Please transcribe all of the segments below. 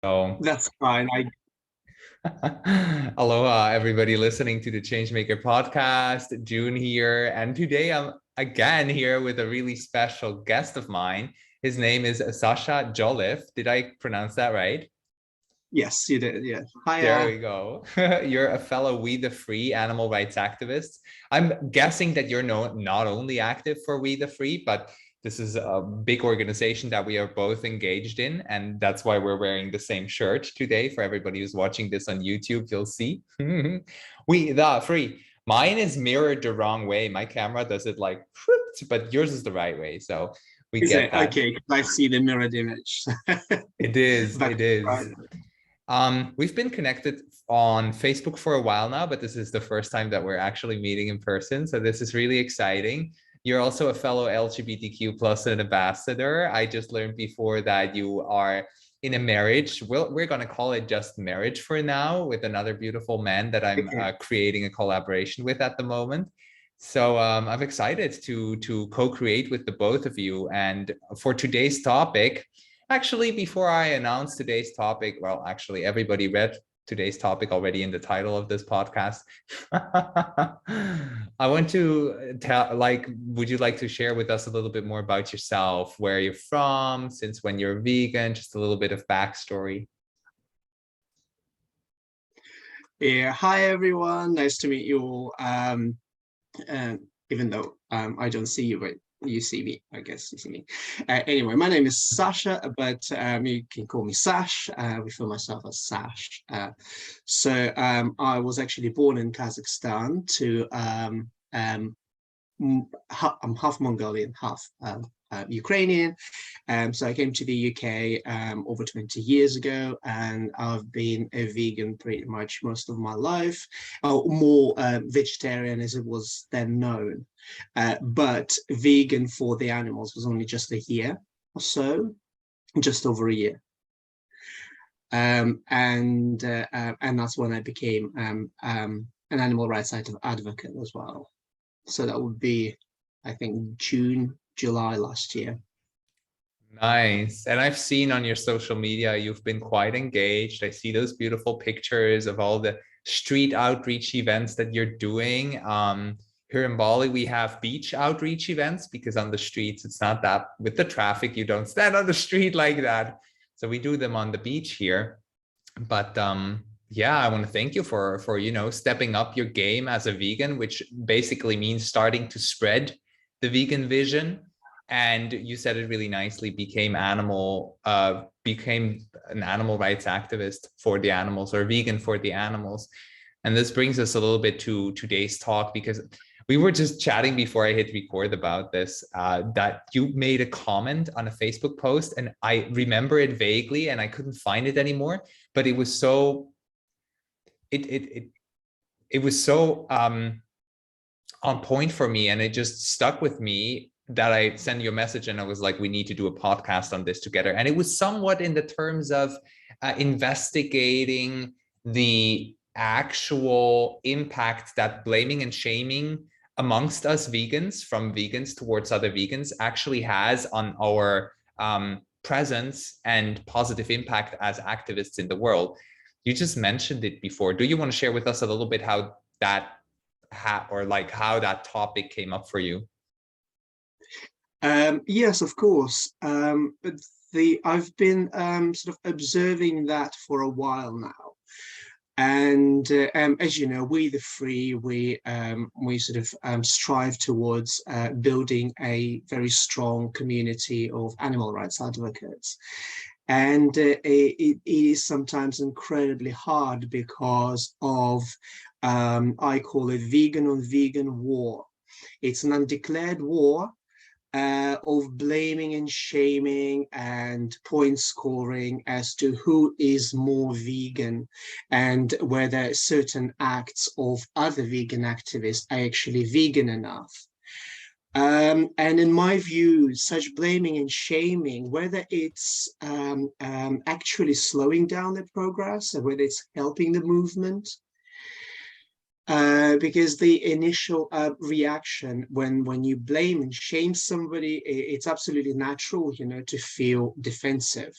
So, That's fine. aloha, everybody listening to the Changemaker podcast. June here, and today I'm again here with a really special guest of mine. His name is Sasha Jolliffe. Did I pronounce that right? Yes, you did. Yeah. There Hiya. we go. You're a fellow We the Free animal rights activist. I'm guessing that you're not only active for We the Free, but this is a big organization that we are both engaged in. And that's why we're wearing the same shirt today. For everybody who's watching this on YouTube, you'll see. We the Free. Mine is mirrored the wrong way. My camera does it like, but yours is the right way. So we Is get it that. okay? I see the mirrored image. It is. Back It to is. front. We've been connected on Facebook for a while now, but this is the first time that we're actually meeting in person. So this is really exciting. You're also a fellow LGBTQ plus an ambassador. I just learned before that you are in a marriage. We're going to call it just marriage for now with another beautiful man that I'm Okay. creating a collaboration with at the moment. So I'm excited to co-create with the both of you. And for today's topic, actually, before I announce today's topic, well, actually, everybody read today's topic already in the title of this podcast. I want to tell, would you like to share with us a little bit more about yourself, where you're from, since when you're vegan, just a little bit of backstory? Yeah. Hi, everyone. Nice to meet you all. Even though I don't see you, but you see me. I guess you see me. Anyway, my name is Sasha, but you can call me Sash. I refer myself as Sash. I was actually born in Kazakhstan. I'm half Mongolian, half Ukrainian. So I came to the UK over 20 years ago, and I've been a vegan pretty much most of my life, or more vegetarian as it was then known. But vegan for the animals was only just a year or so, just over a year. And that's when I became an animal rights advocate as well. So that would be, I think, July last year. Nice. And I've seen on your social media, you've been quite engaged. I see those beautiful pictures of all the street outreach events that you're doing. Here in Bali, we have beach outreach events because on the streets, it's not that with the traffic, you don't stand on the street like that. So we do them on the beach here. But yeah, I want to thank you for stepping up your game as a vegan, which basically means starting to spread the vegan vision. And you said it really nicely, became an animal rights activist for the animals, or vegan for the animals. And this brings us a little bit to today's talk, because we were just chatting before I hit record about this, that you made a comment on a Facebook post, and I remember it vaguely and I couldn't find it anymore, but it was so it was so on point for me, and it just stuck with me, that I sent you a message and I was like, we need to do a podcast on this together. And it was somewhat in the terms of investigating the actual impact that blaming and shaming amongst us vegans, from vegans towards other vegans, actually has on our presence and positive impact as activists in the world. You just mentioned it before. Do you want to share with us a little bit how that how that topic came up for you? Yes, of course. But I've been sort of observing that for a while now. And as you know, we the Free, we sort of strive towards building a very strong community of animal rights advocates. And it is sometimes incredibly hard because of, I call it vegan on vegan war. It's an undeclared war of blaming and shaming and point scoring as to who is more vegan, and whether certain acts of other vegan activists are actually vegan enough. And in my view, such blaming and shaming, whether it's actually slowing down the progress or whether it's helping the movement, because the initial reaction when you blame and shame somebody, it's absolutely natural, to feel defensive.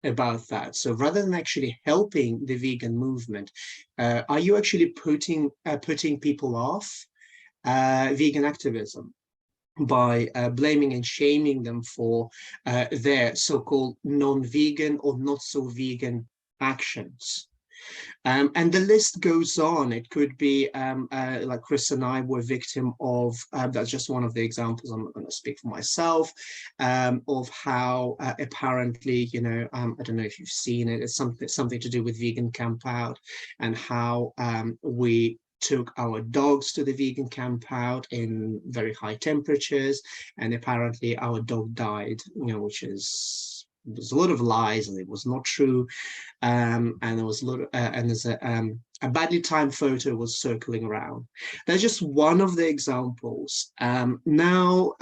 about that. So rather than actually helping the vegan movement, are you actually putting people off vegan activism by blaming and shaming them for their so-called non-vegan or not so vegan actions? And the list goes on. It could be like Chris and I were victim of, that's just one of the examples, I'm not going to speak for myself, of how apparently, you know, I don't know if you've seen it, it's something to do with vegan camp out, and how we took our dogs to the vegan camp out in very high temperatures, and apparently our dog died, you know, which is, there's a lot of lies and it was not true. And there was a lot of, and there's a badly timed photo was circling around. That's just one of the examples. Now,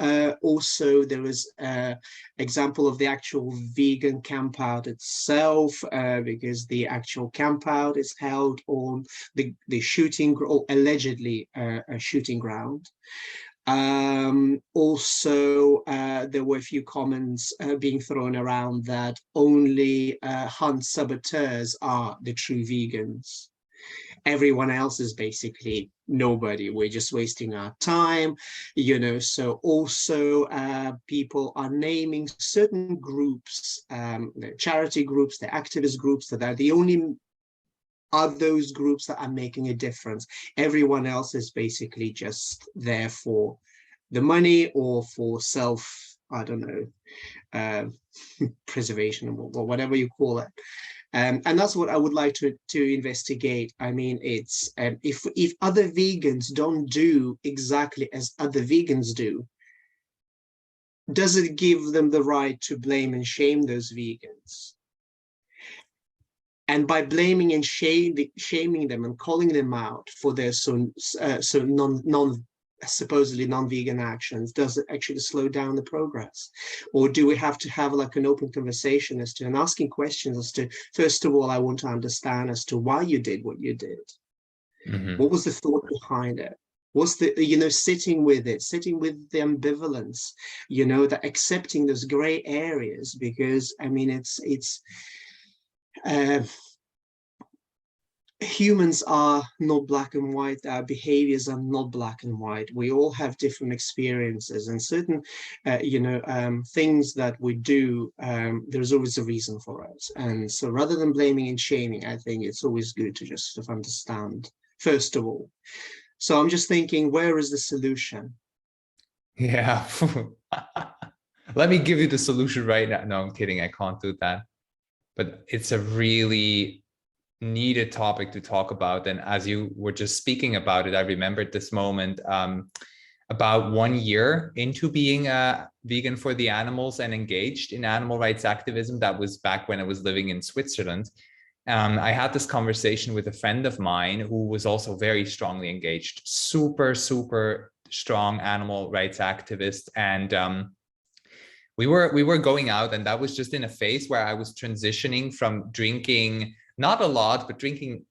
also there is an example of the actual vegan camp out itself, because the actual camp out is held on the shooting, or allegedly a shooting ground. Also, there were a few comments being thrown around that only hunt saboteurs are the true vegans. Everyone else is basically nobody. We're just wasting our time, you know. So also people are naming certain groups, the charity groups, the activist groups, that are the only are those groups that are making a difference. Everyone else is basically just there for the money or for self, I don't know, preservation or whatever you call it. And that's what I would like to investigate. I mean, it's if other vegans don't do exactly as other vegans do, does it give them the right to blame and shame those vegans? And by blaming and shaming them and calling them out for their supposedly non-vegan actions, does it actually slow down the progress? Or do we have to have like an open conversation as to, and asking questions as to, first of all, I want to understand as to why you did what you did. What was the thought behind it? What's the, you know, sitting with it, sitting with the ambivalence, you know, that accepting those gray areas, because I mean, humans are not black and white. Our behaviors are not black and white. We all have different experiences, and certain, you know, things that we do, there's always a reason for it. And so rather than blaming and shaming, I think it's always good to just sort of understand, first of all. So I'm just thinking, where is the solution? Yeah. Let me give you the solution right now. No, I'm kidding. I can't do that. But it's a really needed topic to talk about. And as you were just speaking about it, I remembered this moment about 1 year into being a vegan for the animals and engaged in animal rights activism. That was back when I was living in Switzerland. I had this conversation with a friend of mine who was also very strongly engaged, super, super strong animal rights activist. And we were going out, and that was just in a phase where I was transitioning from drinking, not a lot, but drinking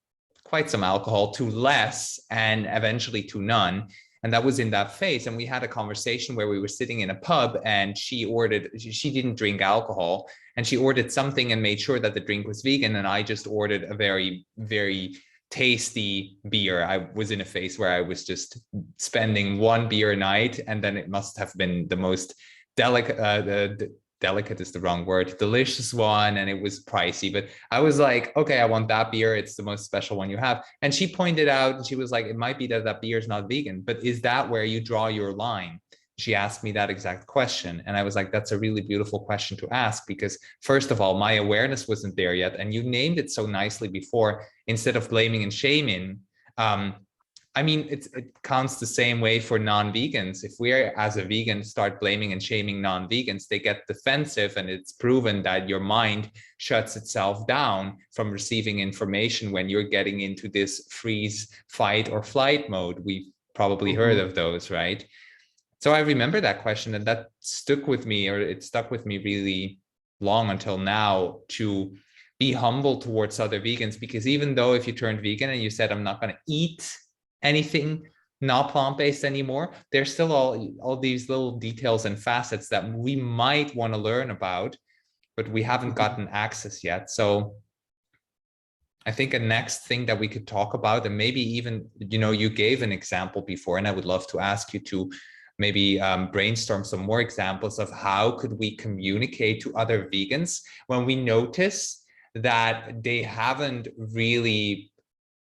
quite some alcohol, to less, and eventually to none. And that was in that phase. And we had a conversation where we were sitting in a pub, and she didn't drink alcohol, and she ordered something and made sure that the drink was vegan. And I just ordered a very, very tasty beer. I was in a phase where I was just spending one beer a night, and then it must have been the most delicate is the wrong word, delicious one, and it was pricey, but I was like, okay, I want that beer, it's the most special one you have. And she pointed out, and she was like, it might be that beer is not vegan, but is that where you draw your line? She asked me that exact question, and I was like, that's a really beautiful question to ask, because first of all, my awareness wasn't there yet, and you named it so nicely before. Instead of blaming and shaming, I mean, it counts the same way for non-vegans. If we, as a vegan, start blaming and shaming non-vegans, they get defensive, and it's proven that your mind shuts itself down from receiving information when you're getting into this freeze, fight, or flight mode. We've probably heard of those, right? So I remember that question, and that stuck with me, or it stuck with me really long until now, to be humble towards other vegans, because even though if you turned vegan and you said, I'm not going to eat anything not plant-based anymore, there's still all these little details and facets that we might want to learn about. but we haven't gotten access yet. So I think a next thing that we could talk about, and maybe even, you know, you gave an example before, and I would love to ask you to maybe brainstorm some more examples of how could we communicate to other vegans when we notice that they haven't really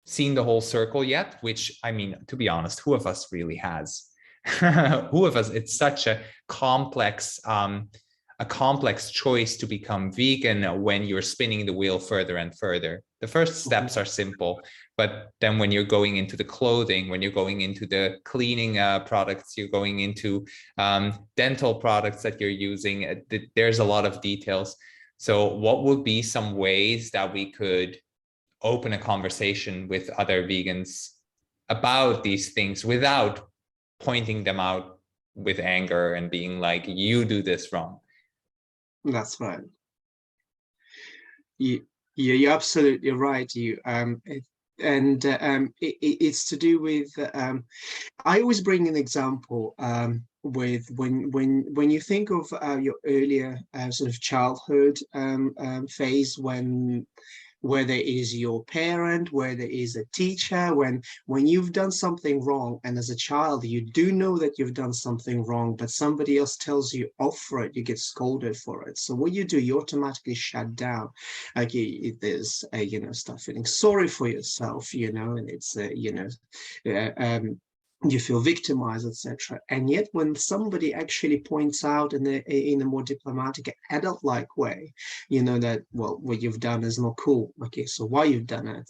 seen the whole circle yet, which, I mean, to be honest, who of us really has? Who of us? It's such a complex choice to become vegan when you're spinning the wheel further and further. The first steps are simple, but then when you're going into the clothing, when you're going into the cleaning products, you're going into dental products that you're using, there's a lot of details. So what would be some ways that we could open a conversation with other vegans about these things without pointing them out with anger and being like, you do this wrong? That's right. You're absolutely right. It's to do with. I always bring an example with when you think of your earlier sort of childhood phase, when whether it is your parent, whether it is a teacher, when you've done something wrong, and as a child you do know that you've done something wrong, but somebody else tells you off for it, you get scolded for it. So what you do, you automatically shut down. Like there's start feeling sorry for yourself, and it's you feel victimized, etc. And yet when somebody actually points out in a more diplomatic, adult-like way, that, well, what you've done is not cool. Okay, so why you've done it?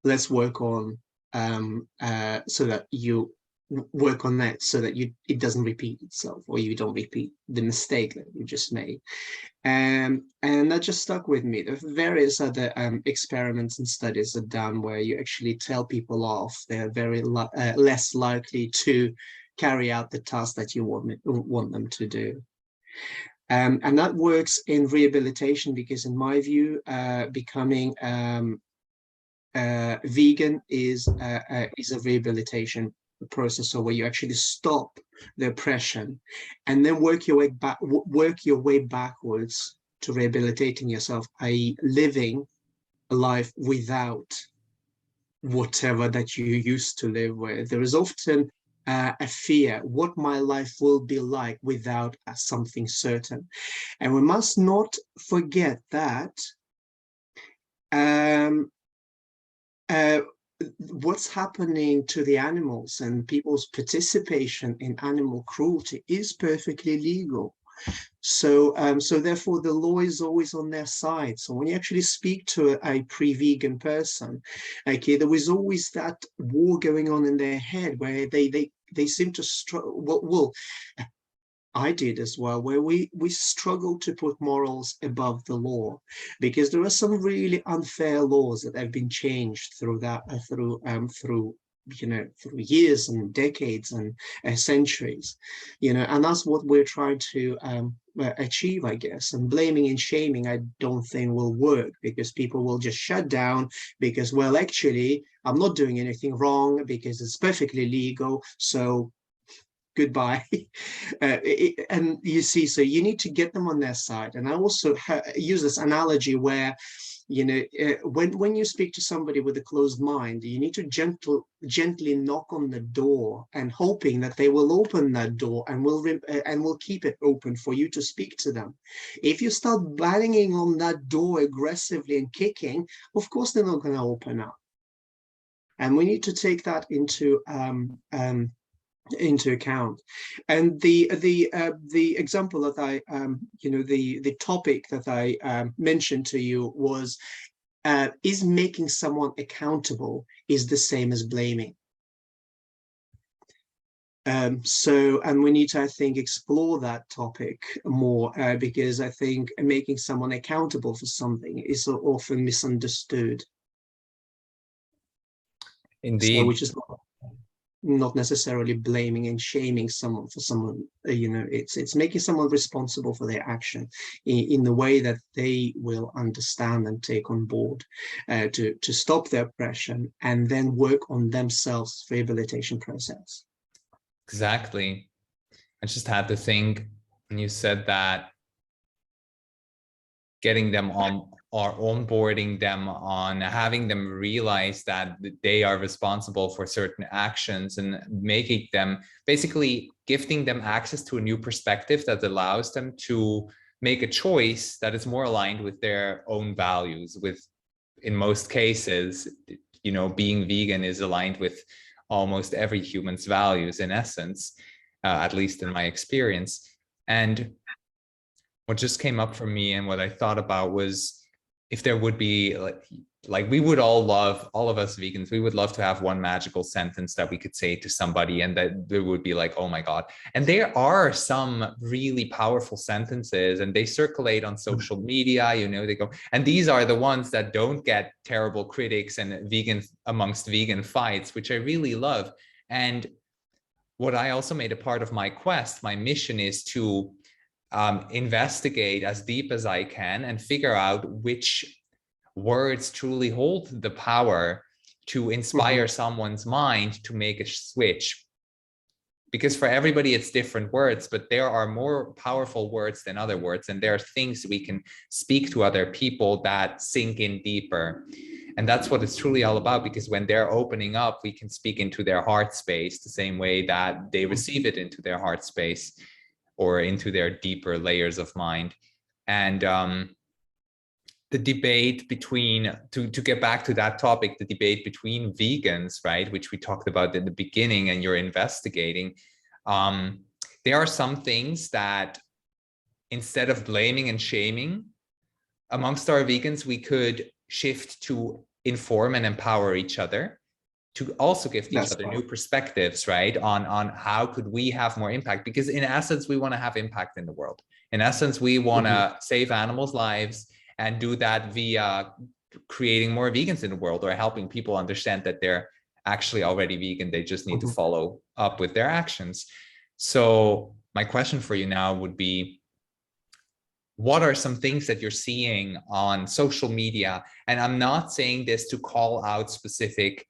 Let's work on so that you work on that, so that it doesn't repeat itself, or you don't repeat the mistake that you just made. And that just stuck with me. There are various other experiments and studies are done where you actually tell people off. They're very less likely to carry out the task that you want them to do. And that works in rehabilitation, because in my view, becoming vegan is a rehabilitation process, so where you actually stop the oppression and then work your way backwards to rehabilitating yourself, i.e. living a life without whatever that you used to live with. There is often a fear, what my life will be like without something certain. And we must not forget that what's happening to the animals and people's participation in animal cruelty is perfectly legal. So therefore the law is always on their side. So when you actually speak to a pre-vegan person, okay, there was always that war going on in their head where they seem to struggle. Well, I did as well, where we struggle to put morals above the law, because there are some really unfair laws that have been changed through years and decades and centuries, and that's what we're trying to achieve, I guess. And blaming and shaming, I don't think will work, because people will just shut down because, well, actually, I'm not doing anything wrong because it's perfectly legal. So goodbye. And you see, so you need to get them on their side. And I also use this analogy where, when you speak to somebody with a closed mind, you need to gently knock on the door, and hoping that they will open that door and will keep it open for you to speak to them. If you start banging on that door aggressively and kicking, of course they're not going to open up. And we need to take that into account. And the example that I the topic that I mentioned to you was, is making someone accountable is the same as blaming. And we need to, I think, explore that topic more, because I think making someone accountable for something is often misunderstood. Indeed. So, which is not necessarily blaming and shaming someone for someone, it's making someone responsible for their action in the way that they will understand and take on board, to stop their oppression and then work on themselves rehabilitation process. Exactly. I just had to think when you said that getting them on, or onboarding them on, having them realize that they are responsible for certain actions, and making them, basically gifting them access to a new perspective that allows them to make a choice that is more aligned with their own values. With, in most cases, you know, being vegan is aligned with almost every human's values in essence, at least in my experience. And what just came up for me and what I thought about was, if there would be like we would all love, all of us vegans, we would love to have one magical sentence that we could say to somebody and that there would be like, oh my God. And there are some really powerful sentences and they circulate on social media, you know, they go, and these are the ones that don't get terrible critics and amongst vegan fights, which I really love. And what I also made a part of my quest, my mission, is to investigate as deep as I can and figure out which words truly hold the power to inspire someone's mind to make a switch. Because for everybody, it's different words, but there are more powerful words than other words. And there are things we can speak to other people that sink in deeper. And that's what it's truly all about, because when they're opening up, we can speak into their heart space the same way that they receive it into their heart space or into their deeper layers of mind. And the debate between, to get back to that topic, the debate between vegans, right, which we talked about in the beginning and you're investigating, there are some things that instead of blaming and shaming amongst our vegans, we could shift to inform and empower each other, to also give each other new perspectives, right, on how could we have more impact. Because in essence, we want to have impact in the world. In essence, we want to save animals' lives and do that via creating more vegans in the world, or helping people understand that they're actually already vegan. They just need to follow up with their actions. So my question for you now would be, what are some things that you're seeing on social media? And I'm not saying this to call out specific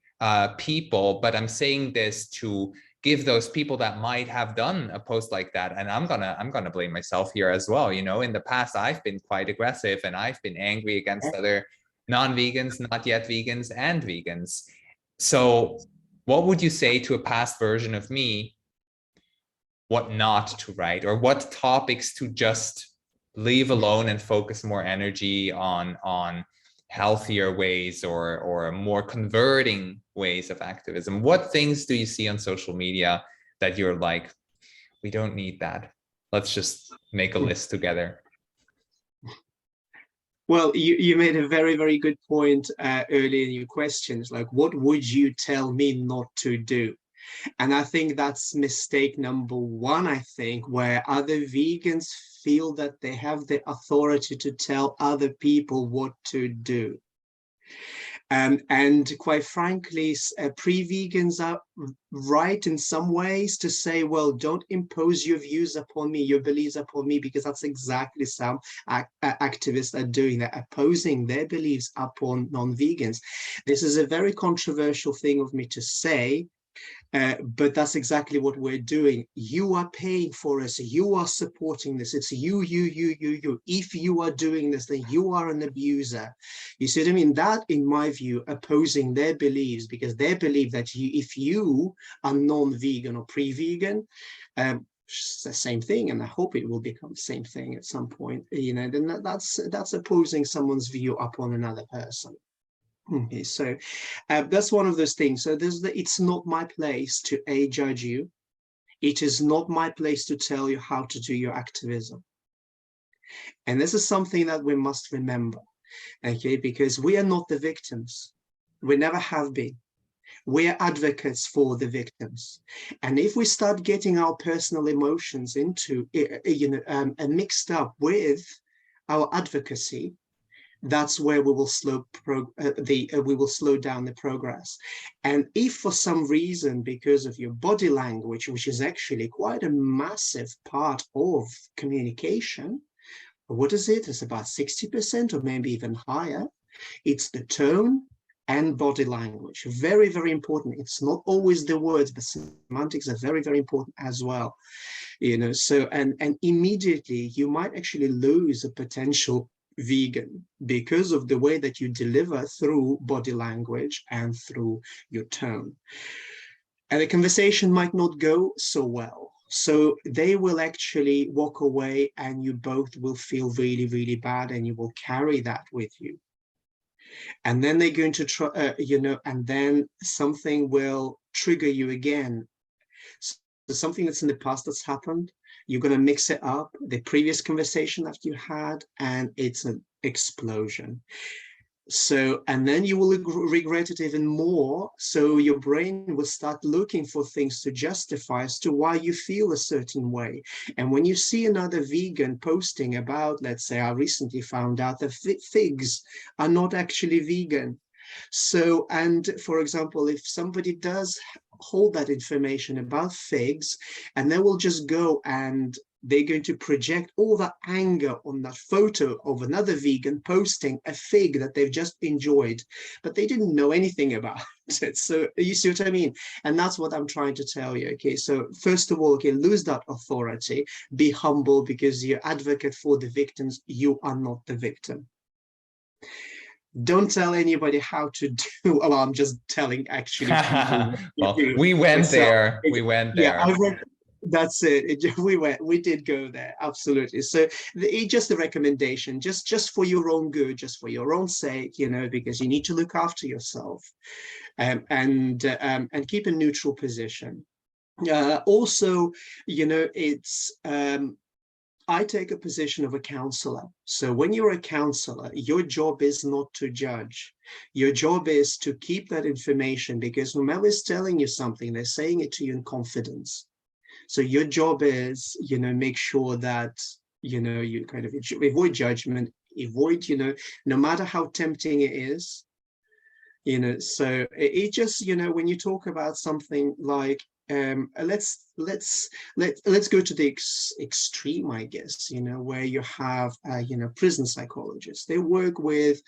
people, but I'm saying this to give those people that might have done a post like that. And I'm gonna blame myself here as well. You know, in the past, I've been quite aggressive and I've been angry against other non-vegans, not yet vegans, and vegans. So what would you say to a past version of me, what not to write, or what topics to just leave alone and focus more energy on healthier ways or more converting ways of activism? What things do you see on social media that you're like, we don't need that, let's just make a list together? Well, you made a very, very good point earlier in your questions, like, what would you tell me not to do? And I think that's mistake number one, I think, where other vegans feel that they have the authority to tell other people what to do. And quite frankly, pre-vegans are right in some ways to say, well, don't impose your views upon me, your beliefs upon me, because that's exactly some activists are doing. They're opposing their beliefs upon non-vegans. This is a very controversial thing of me to say, but that's exactly what we're doing. You are paying for us. You are supporting this. It's you. If you are doing this, then you are an abuser. You see what I mean? That, in my view, opposing their beliefs, because they believe that if you are non-vegan or pre-vegan, it's the same thing, and I hope it will become the same thing at some point. You know, then that's opposing someone's view upon another person. Okay, so that's one of those things. So it's not my place to judge you. It is not my place to tell you how to do your activism. And this is something that we must remember, okay, because we are not the victims. We never have been. We are advocates for the victims. And if we start getting our personal emotions into, mixed up with our advocacy, that's where we will slow down the progress. And if for some reason, because of your body language, which is actually quite a massive part of communication, what is it? It's about 60% or maybe even higher. It's the tone and body language. Very, very important. It's not always the words, but semantics are very, very important as well. You know, so and immediately you might actually lose a potential vegan because of the way that you deliver through body language and through your tone. And the conversation might not go so well. So they will actually walk away and you both will feel really, really bad, and you will carry that with you. And then they're going to try, and then something will trigger you again. So something that's in the past that's happened, you're going to mix it up, the previous conversation that you had, and it's an explosion. So, and then you will regret it even more. So your brain will start looking for things to justify as to why you feel a certain way. And when you see another vegan posting about, let's say, I recently found out that figs are not actually vegan. So, and for example, if somebody does hold that information about figs, and they will just go and they're going to project all that anger on that photo of another vegan posting a fig that they've just enjoyed, but they didn't know anything about it. So you see what I mean? And that's what I'm trying to tell you. Okay, so first of all, okay, lose that authority, be humble, because you advocate for the victims, you are not the victim. Don't tell anybody how to do. Well, I'm just telling actually people what to Well, do we went myself. there. We went Yeah, there. that's it. We did go there, absolutely. So it's just a recommendation, just for your own good, just for your own sake, because you need to look after yourself, and keep a neutral position. Also, it's I take a position of a counselor. So when you're a counselor, your job is not to judge. Your job is to keep that information, because whomever is telling you something, they're saying it to you in confidence. So your job is, make sure that, you kind of avoid judgment, avoid, no matter how tempting it is, so it just, when you talk about something like, let's go to the extreme, I guess, where you have, prison psychologists. They work with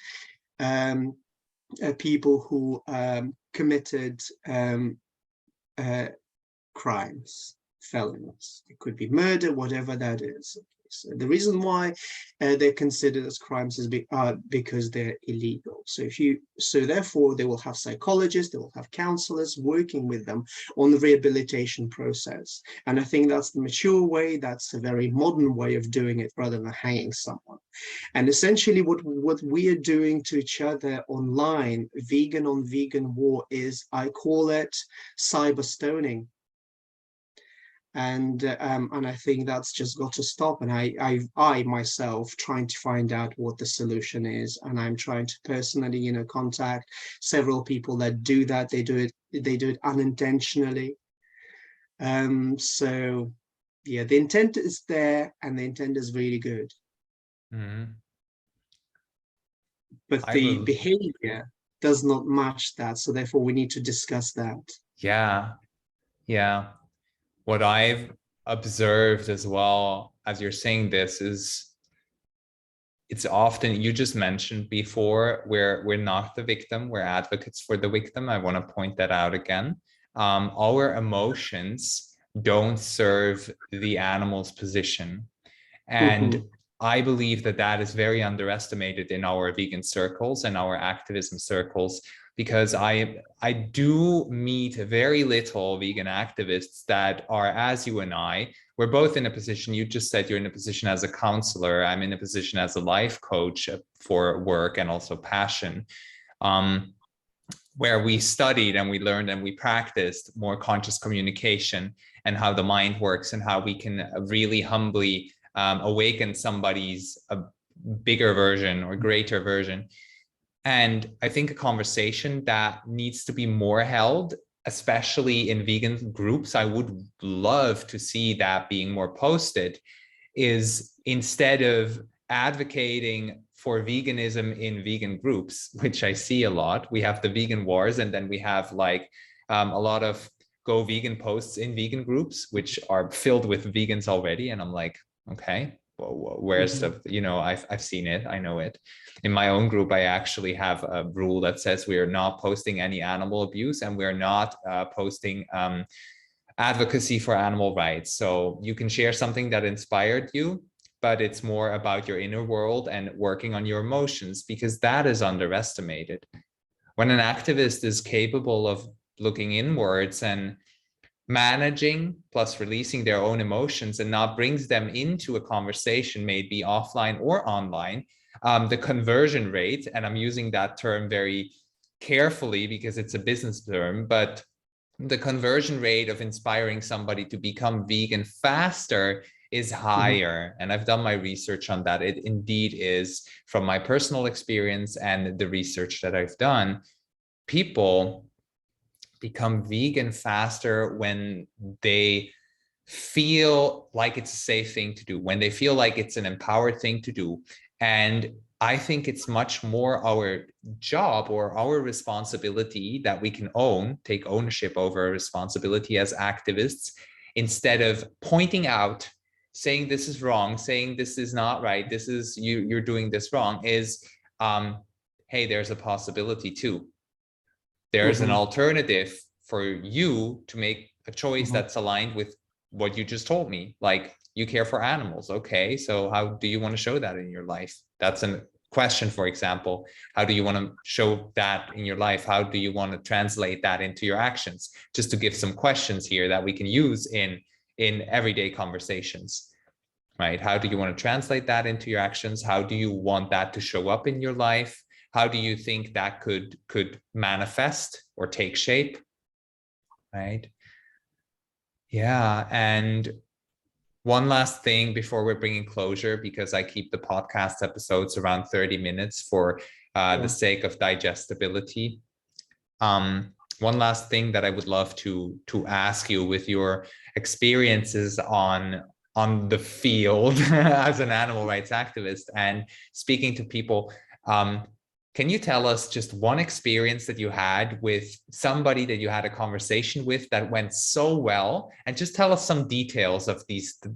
people who committed crimes, felonies. It could be murder, whatever that is. So the reason why they're considered as crimes is because they're illegal. So therefore they will have psychologists, they will have counselors working with them on the rehabilitation process. And I think that's the mature way. That's a very modern way of doing it, rather than hanging someone. And essentially what we are doing to each other online, vegan on vegan war, is, I call it cyber stoning. And I think that's just got to stop. And I myself trying to find out what the solution is, and I'm trying to personally, contact several people that do that. They do it unintentionally. So yeah, the intent is there, and the intent is really good. Mm-hmm. But the behavior does not match that. So therefore we need to discuss that. Yeah. Yeah. What I've observed as well, as you're saying this, is it's often, you just mentioned before, we're not the victim, we're advocates for the victim. I want to point that out again. Our emotions don't serve the animal's position. And I believe that that is very underestimated in our vegan circles and our activism circles, because I do meet very little vegan activists that are as you and I. We're both in a position, you just said you're in a position as a counselor, I'm in a position as a life coach for work and also passion, where we studied and we learned and we practiced more conscious communication and how the mind works and how we can really humbly awaken somebody's a bigger version or greater version. And I think a conversation that needs to be more held, especially in vegan groups, I would love to see that being more posted, is instead of advocating for veganism in vegan groups, which I see a lot, we have the vegan wars, and then we have like a lot of go vegan posts in vegan groups, which are filled with vegans already. And I'm like, okay, well, where's the, I've seen it, I know it. In my own group, I actually have a rule that says we are not posting any animal abuse, and we're not posting advocacy for animal rights. So you can share something that inspired you, but it's more about your inner world and working on your emotions, because that is underestimated. When an activist is capable of looking inwards and managing plus releasing their own emotions and not brings them into a conversation, maybe offline or online, the conversion rate, and I'm using that term very carefully because it's a business term, but the conversion rate of inspiring somebody to become vegan faster is higher. And I've done my research on that. It indeed is, from my personal experience and the research that I've done. People become vegan faster when they feel like it's a safe thing to do, when they feel like it's an empowered thing to do. And I think it's much more our job or our responsibility that we can own, take ownership over responsibility as activists, instead of pointing out, saying this is wrong, saying this is not right, this is you're doing this wrong, is hey, there's a possibility too. There's an alternative for you to make a choice that's aligned with what you just told me. Like, you care for animals. Okay, so how do you want to show that in your life? That's a question, for example. How do you want to show that in your life? How do you want to translate that into your actions? Just to give some questions here that we can use in everyday conversations, right? How do you want to translate that into your actions? How do you want that to show up in your life? How do you think that could manifest or take shape, right? Yeah, and one last thing before we're bringing closure, because I keep the podcast episodes around 30 minutes for the sake of digestibility. One last thing that I would love to ask you, with your experiences on the field as an animal rights activist and speaking to people, can you tell us just one experience that you had with somebody that you had a conversation with that went so well, and just tell us some details of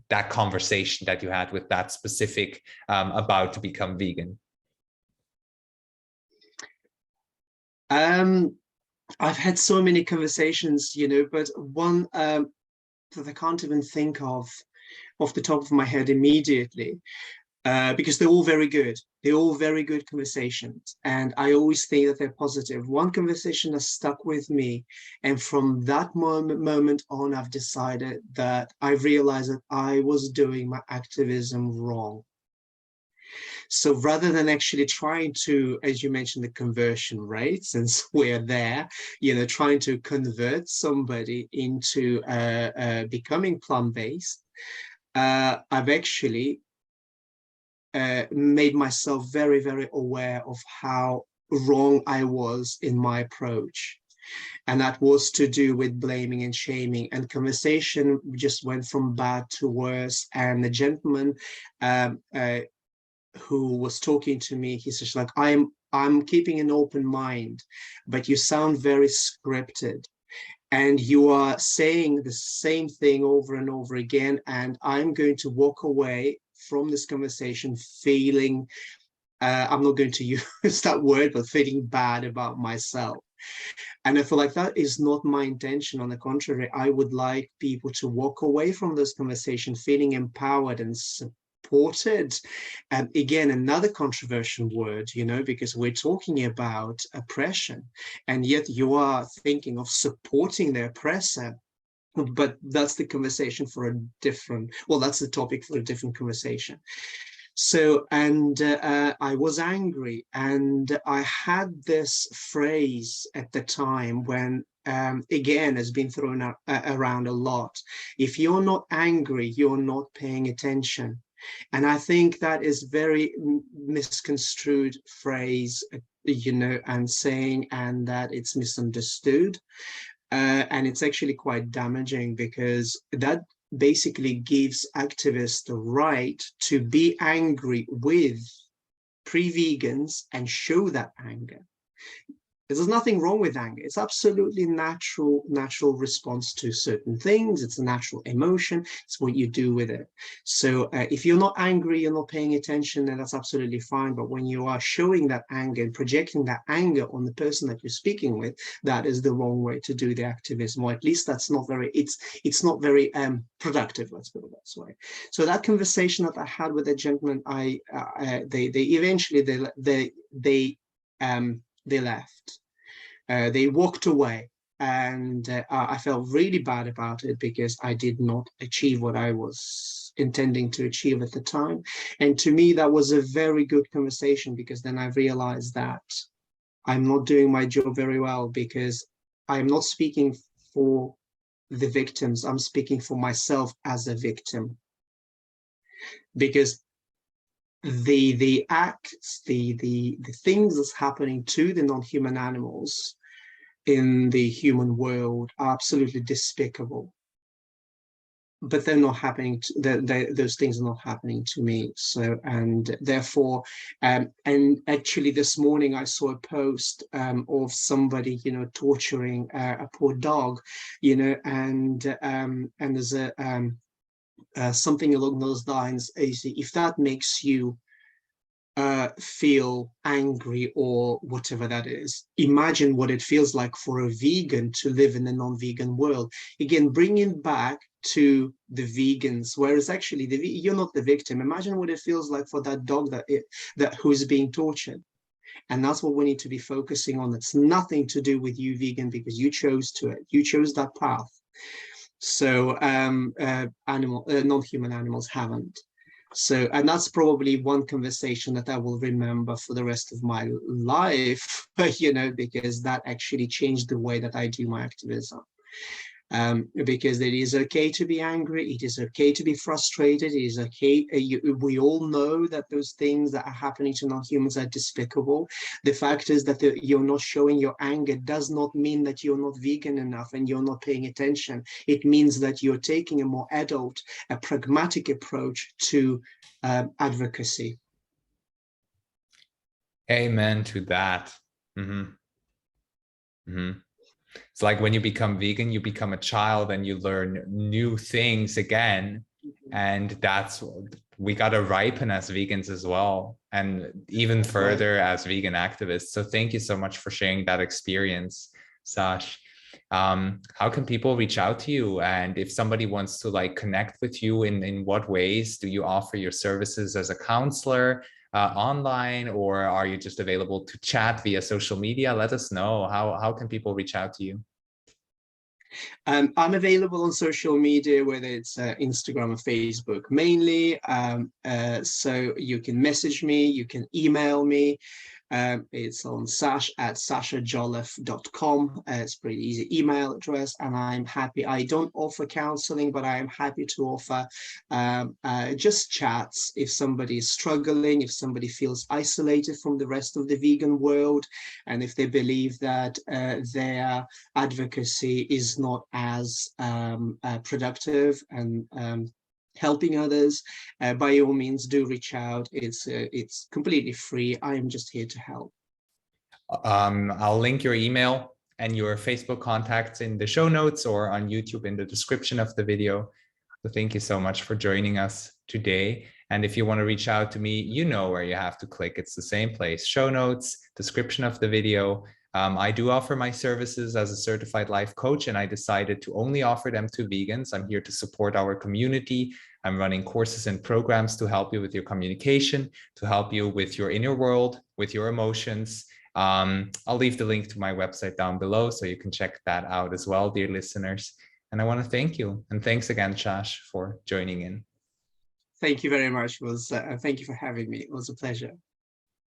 that conversation that you had with that specific about to become vegan? I've had so many conversations, but one that I can't even think of off the top of my head immediately, because they're all very good. They're all very good conversations, and I always think that they're positive. One conversation has stuck with me, and from that moment on, I've decided that I've realized that I was doing my activism wrong. So rather than actually trying to, as you mentioned, the conversion rates, since we're there, trying to convert somebody into becoming plant-based, I've actually made myself very, very aware of how wrong I was in my approach. And that was to do with blaming and shaming, and conversation just went from bad to worse. And the gentleman who was talking to me, he says, like, I'm keeping an open mind, but you sound very scripted, and you are saying the same thing over and over again, and I'm going to walk away from this conversation feeling, I'm not going to use that word, but feeling bad about myself. And I feel like that is not my intention. On the contrary, I would like people to walk away from this conversation feeling empowered and supported. And again, another controversial word, because we're talking about oppression, and yet you are thinking of supporting the oppressor. But that's the conversation for a different, well, that's the topic for a different conversation. So, and I was angry, and I had this phrase at the time when, again, has been thrown around a lot. If you're not angry, you're not paying attention. And I think that is very misconstrued phrase, and saying, and that it's misunderstood. And it's actually quite damaging, because that basically gives activists the right to be angry with pre-vegans and show that anger. There's nothing wrong with anger. It's absolutely natural response to certain things. It's a natural emotion. It's what you do with it. So if you're not angry, you're not paying attention, then that's absolutely fine. But when you are showing that anger and projecting that anger on the person that you're speaking with, that is the wrong way to do the activism, or at least that's not very, it's not very productive, let's put it that way. So that conversation that I had with a gentleman, they eventually they left. They walked away, and I felt really bad about it because I did not achieve what I was intending to achieve at the time. And to me, that was a very good conversation, because then I realized that I'm not doing my job very well, because I'm not speaking for the victims. I'm speaking for myself as a victim, because the acts, the things that's happening to the non-human animals in the human world are absolutely despicable, but they're not happening those things are not happening to me. So, and therefore, and actually this morning I saw a post of somebody, you know, torturing a poor dog, you know, and there's a something along those lines. If that makes you feel angry or whatever that is, imagine what it feels like for a vegan to live in a non-vegan world. Again, bringing back to the vegans, whereas actually you're not the victim. Imagine what it feels like for that dog that who's being tortured. And that's what we need to be focusing on. It's nothing to do with you, vegan, because you chose that path. So non-human animals haven't. So, and that's probably one conversation that I will remember for the rest of my life, you know, because that actually changed the way that I do my activism. Because it is okay to be angry, it is okay to be frustrated, it is okay. We all know that those things that are happening to non-humans are despicable. The fact is that you're not showing your anger does not mean that you're not vegan enough and you're not paying attention. It means that you're taking a more adult, a pragmatic approach to advocacy. Amen to that. Mm-hmm. Mm-hmm. It's like when you become vegan, you become a child and you learn new things again. And that's, we got to ripen as vegans as well, and even further as vegan activists. So thank you so much for sharing that experience, Sash. How can people reach out to you? And if somebody wants to like connect with you, in what ways do you offer your services as a counselor? Online, or are you just available to chat via social media? Let us know. How can people reach out to you? I'm available on social media, whether it's Instagram or Facebook mainly. So you can message me, you can email me. It's on sash@sashajoliffe.com. It's a pretty easy email address, and I'm happy. I don't offer counseling, but I am happy to offer just chats if somebody is struggling, if somebody feels isolated from the rest of the vegan world, and if they believe that their advocacy is not as productive and helping others, by all means do reach out. It's completely free. I am just here to help. I'll link your email and your Facebook contacts in the show notes or on YouTube in the description of the video. So thank you so much for joining us today. And if you want to reach out to me, you know where you have to click. It's the same place: show notes, description of the video. I do offer my services as a certified life coach, and I decided to only offer them to vegans. I'm here to support our community. I'm running courses and programs to help you with your communication, to help you with your inner world, with your emotions. I'll leave the link to my website down below so you can check that out as well, dear listeners. And I want to thank you. And thanks again, Sash, for joining in. Thank you very much. Thank you for having me. It was a pleasure.